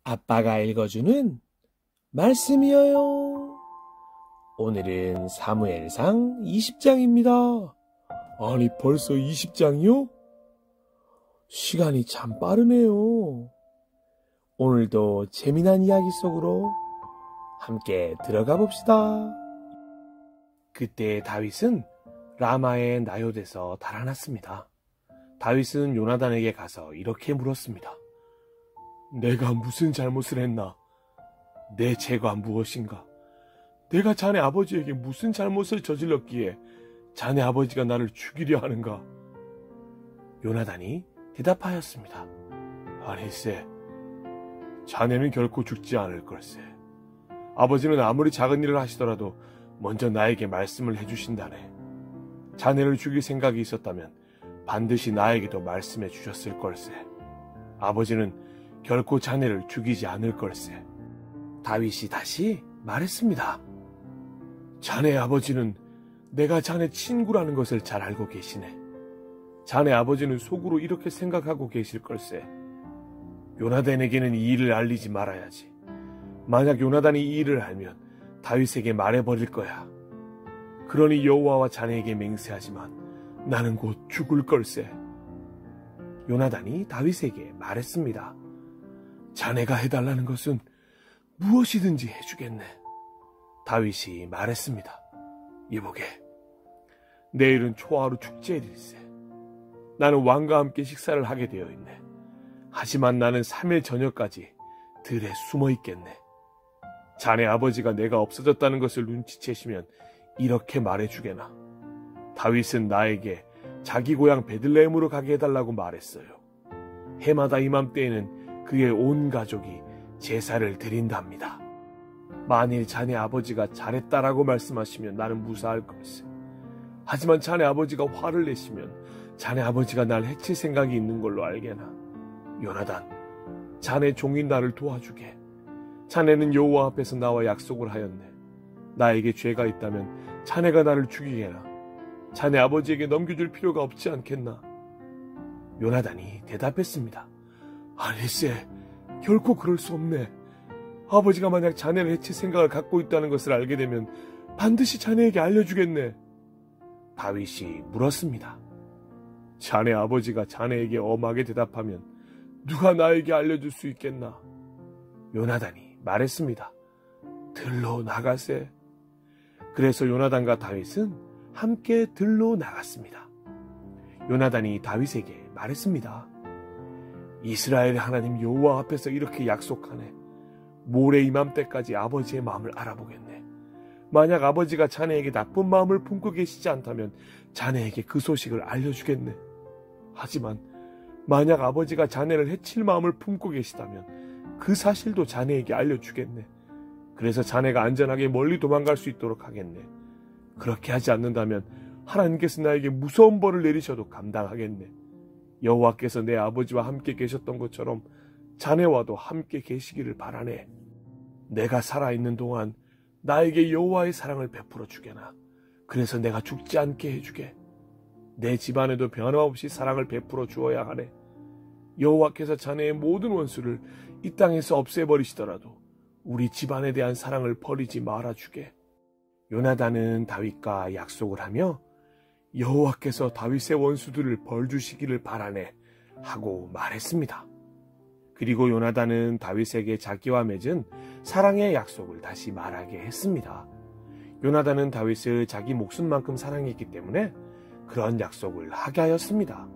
아빠가 읽어주는 말씀이에요. 오늘은 사무엘상 20장입니다. 아니, 벌써 20장이요? 시간이 참 빠르네요. 오늘도 재미난 이야기 속으로 함께 들어가 봅시다. 그때 다윗은 라마의 나요댓에서 달아났습니다. 다윗은 요나단에게 가서 이렇게 물었습니다. 내가 무슨 잘못을 했나? 내 죄가 무엇인가? 내가 자네 아버지에게 무슨 잘못을 저질렀기에 자네 아버지가 나를 죽이려 하는가? 요나단이 대답하였습니다. 아니세, 자네는 결코 죽지 않을 걸세. 아버지는 아무리 작은 일을 하시더라도 먼저 나에게 말씀을 해주신다네. 자네를 죽일 생각이 있었다면 반드시 나에게도 말씀해 주셨을 걸세. 아버지는 결코 자네를 죽이지 않을 걸세. 다윗이 다시 말했습니다. 자네 아버지는 내가 자네 친구라는 것을 잘 알고 계시네. 자네 아버지는 속으로 이렇게 생각하고 계실 걸세. 요나단에게는 이 일을 알리지 말아야지. 만약 요나단이 이 일을 알면 다윗에게 말해버릴 거야. 그러니 여호와와 자네에게 맹세하지만 나는 곧 죽을 걸세. 요나단이 다윗에게 말했습니다. 자네가 해달라는 것은 무엇이든지 해주겠네. 다윗이 말했습니다. 이보게, 내일은 초하루 축제일일세. 나는 왕과 함께 식사를 하게 되어 있네. 하지만 나는 3일 저녁까지 들에 숨어 있겠네. 자네 아버지가 내가 없어졌다는 것을 눈치채시면 이렇게 말해주게나. 다윗은 나에게 자기 고향 베들레헴으로 가게 해달라고 말했어요. 해마다 이맘때에는 그의 온 가족이 제사를 드린답니다. 만일 자네 아버지가 잘했다라고 말씀하시면 나는 무사할 걸세. 하지만 자네 아버지가 화를 내시면 자네 아버지가 날 해칠 생각이 있는 걸로 알게나. 요나단, 자네 종인 나를 도와주게. 자네는 여호와 앞에서 나와 약속을 하였네. 나에게 죄가 있다면 자네가 나를 죽이게나. 자네 아버지에게 넘겨줄 필요가 없지 않겠나. 요나단이 대답했습니다. 아니세, 결코 그럴 수 없네. 아버지가 만약 자네를 해칠 생각을 갖고 있다는 것을 알게 되면 반드시 자네에게 알려주겠네. 다윗이 물었습니다. 자네 아버지가 자네에게 엄하게 대답하면 누가 나에게 알려줄 수 있겠나? 요나단이 말했습니다. 들로 나가세. 그래서 요나단과 다윗은 함께 들로 나갔습니다. 요나단이 다윗에게 말했습니다. 이스라엘의 하나님 여호와 앞에서 이렇게 약속하네. 모레 이맘때까지 아버지의 마음을 알아보겠네. 만약 아버지가 자네에게 나쁜 마음을 품고 계시지 않다면 자네에게 그 소식을 알려주겠네. 하지만 만약 아버지가 자네를 해칠 마음을 품고 계시다면 그 사실도 자네에게 알려주겠네. 그래서 자네가 안전하게 멀리 도망갈 수 있도록 하겠네. 그렇게 하지 않는다면 하나님께서 나에게 무서운 벌을 내리셔도 감당하겠네. 여호와께서 내 아버지와 함께 계셨던 것처럼 자네와도 함께 계시기를 바라네. 내가 살아있는 동안 나에게 여호와의 사랑을 베풀어 주게나. 그래서 내가 죽지 않게 해주게. 내 집안에도 변함없이 사랑을 베풀어 주어야 하네. 여호와께서 자네의 모든 원수를 이 땅에서 없애버리시더라도 우리 집안에 대한 사랑을 버리지 말아주게. 요나단은 다윗과 약속을 하며 여호와께서 다윗의 원수들을 벌주시기를 바라네 하고 말했습니다. 그리고 요나단은 다윗에게 자기와 맺은 사랑의 약속을 다시 말하게 했습니다. 요나단은 다윗을 자기 목숨만큼 사랑했기 때문에 그런 약속을 하게 하였습니다.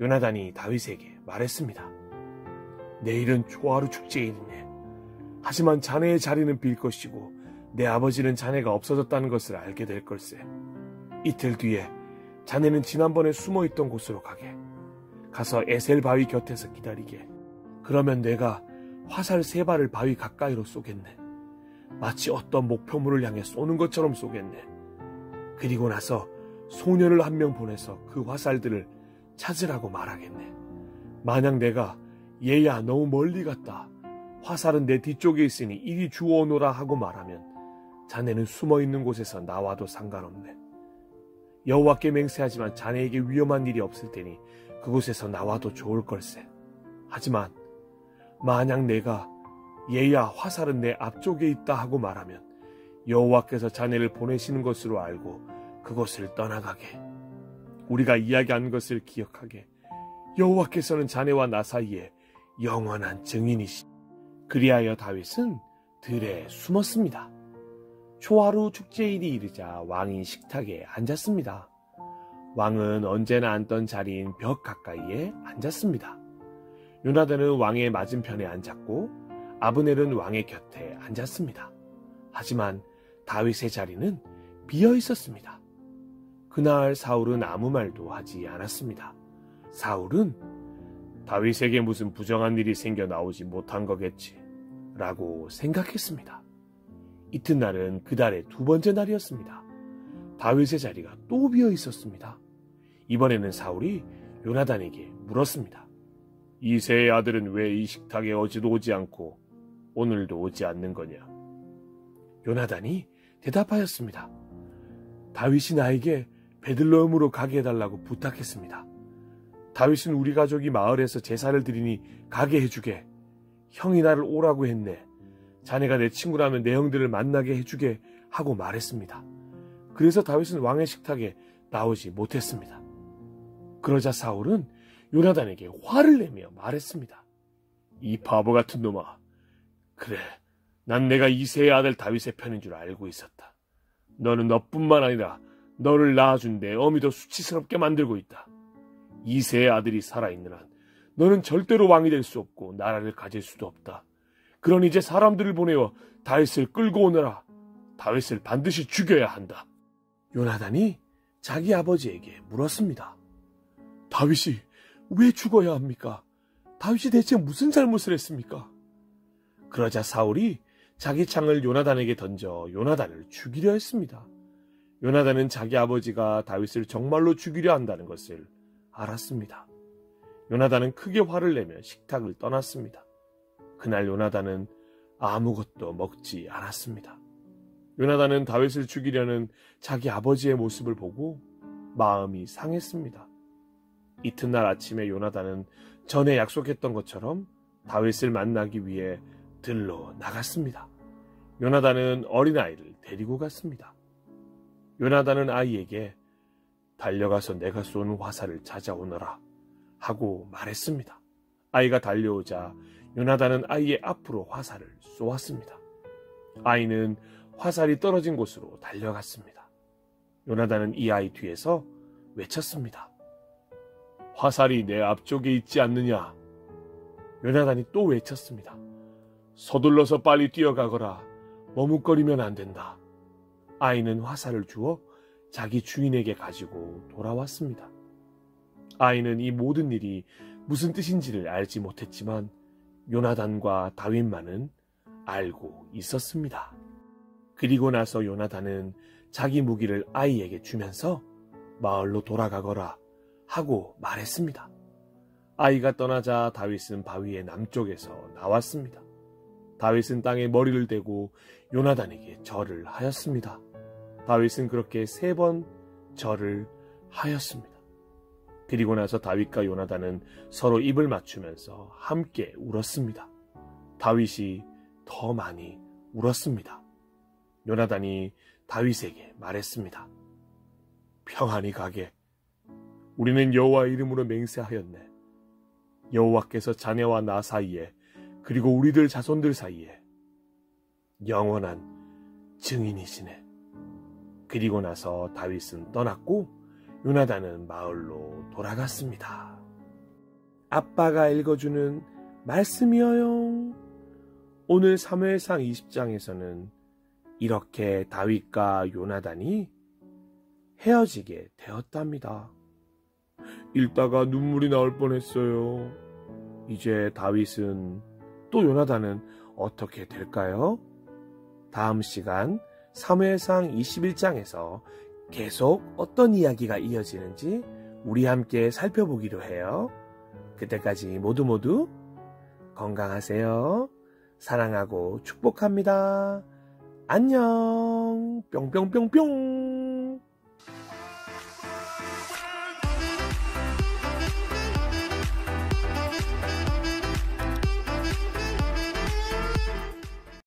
요나단이 다윗에게 말했습니다. 내일은 초하루 축제일이네. 하지만 자네의 자리는 빌 것이고 내 아버지는 자네가 없어졌다는 것을 알게 될 걸세. 이틀 뒤에 자네는 지난번에 숨어있던 곳으로 가서 에셀 바위 곁에서 기다리게. 그러면 내가 화살 3발을 바위 가까이로 쏘겠네. 마치 어떤 목표물을 향해 쏘는 것처럼 쏘겠네. 그리고 나서 소년을 한 명 보내서 그 화살들을 찾으라고 말하겠네. 만약 내가 얘야 너무 멀리 갔다. 화살은 내 뒤쪽에 있으니 이리 주워오너라 하고 말하면 자네는 숨어있는 곳에서 나와도 상관없네. 여호와께 맹세하지만 자네에게 위험한 일이 없을 테니 그곳에서 나와도 좋을 걸세. 하지만 만약 내가 얘야 화살은 내 앞쪽에 있다 하고 말하면 여호와께서 자네를 보내시는 것으로 알고 그곳을 떠나가게. 우리가 이야기한 것을 기억하게. 여호와께서는 자네와 나 사이에 영원한 증인이시. 그리하여 다윗은 들에 숨었습니다. 초하루 축제일이 이르자 왕이 식탁에 앉았습니다. 왕은 언제나 앉던 자리인 벽 가까이에 앉았습니다. 요나단은 왕의 맞은편에 앉았고 아브넬은 왕의 곁에 앉았습니다. 하지만 다윗의 자리는 비어 있었습니다. 그날 사울은 아무 말도 하지 않았습니다. 사울은 다윗에게 무슨 부정한 일이 생겨 나오지 못한 거겠지 라고 생각했습니다. 이튿날은 그달의 두 번째 날이었습니다. 다윗의 자리가 또 비어 있었습니다. 이번에는 사울이 요나단에게 물었습니다. 이새의 아들은 왜 이 식탁에 어제도 오지 않고 오늘도 오지 않는 거냐? 요나단이 대답하였습니다. 다윗이 나에게 베들레헴으로 가게 해달라고 부탁했습니다. 다윗은 우리 가족이 마을에서 제사를 드리니 가게 해주게. 형이 나를 오라고 했네. 자네가 내 친구라면 내 형들을 만나게 해주게 하고 말했습니다. 그래서 다윗은 왕의 식탁에 나오지 못했습니다. 그러자 사울은 요나단에게 화를 내며 말했습니다. 이 바보 같은 놈아. 그래, 난 내가 이새의 아들 다윗의 편인 줄 알고 있었다. 너는 너뿐만 아니라 너를 낳아준 내 어미도 수치스럽게 만들고 있다. 이새의 아들이 살아있는 한 너는 절대로 왕이 될 수 없고 나라를 가질 수도 없다. 그러니 이제 사람들을 보내어 다윗을 끌고 오너라. 다윗을 반드시 죽여야 한다. 요나단이 자기 아버지에게 물었습니다. 다윗이 왜 죽어야 합니까? 다윗이 대체 무슨 잘못을 했습니까? 그러자 사울이 자기 창을 요나단에게 던져 요나단을 죽이려 했습니다. 요나단은 자기 아버지가 다윗을 정말로 죽이려 한다는 것을 알았습니다. 요나단은 크게 화를 내며 식탁을 떠났습니다. 그날 요나단은 아무것도 먹지 않았습니다. 요나단은 다윗을 죽이려는 자기 아버지의 모습을 보고 마음이 상했습니다. 이튿날 아침에 요나단은 전에 약속했던 것처럼 다윗을 만나기 위해 들로 나갔습니다. 요나단은 어린아이를 데리고 갔습니다. 요나단은 아이에게 달려가서 내가 쏜 화살을 찾아오너라 하고 말했습니다. 아이가 달려오자 요나단은 아이의 앞으로 화살을 쏘았습니다. 아이는 화살이 떨어진 곳으로 달려갔습니다. 요나단은 이 아이 뒤에서 외쳤습니다. 화살이 내 앞쪽에 있지 않느냐? 요나단이 또 외쳤습니다. 서둘러서 빨리 뛰어가거라. 머뭇거리면 안 된다. 아이는 화살을 주어 자기 주인에게 가지고 돌아왔습니다. 아이는 이 모든 일이 무슨 뜻인지를 알지 못했지만 요나단과 다윗만은 알고 있었습니다. 그리고 나서 요나단은 자기 무기를 아이에게 주면서 마을로 돌아가거라 하고 말했습니다. 아이가 떠나자 다윗은 바위의 남쪽에서 나왔습니다. 다윗은 땅에 머리를 대고 요나단에게 절을 하였습니다. 다윗은 그렇게 3번 절을 하였습니다. 그리고 나서 다윗과 요나단은 서로 입을 맞추면서 함께 울었습니다. 다윗이 더 많이 울었습니다. 요나단이 다윗에게 말했습니다. 평안히 가게. 우리는 여호와 이름으로 맹세하였네. 여호와께서 자네와 나 사이에 그리고 우리들 자손들 사이에 영원한 증인이시네. 그리고 나서 다윗은 떠났고 요나단은 마을로 돌아갔습니다. 아빠가 읽어주는 말씀이어요. 오늘 사무엘상 20장에서는 이렇게 다윗과 요나단이 헤어지게 되었답니다. 읽다가 눈물이 나올 뻔했어요. 이제 다윗은 또 요나단은 어떻게 될까요? 다음 시간 사무엘상 21장에서 계속 어떤 이야기가 이어지는지 우리 함께 살펴보기로 해요. 그때까지 모두 건강하세요. 사랑하고 축복합니다. 안녕. 뿅뿅뿅뿅.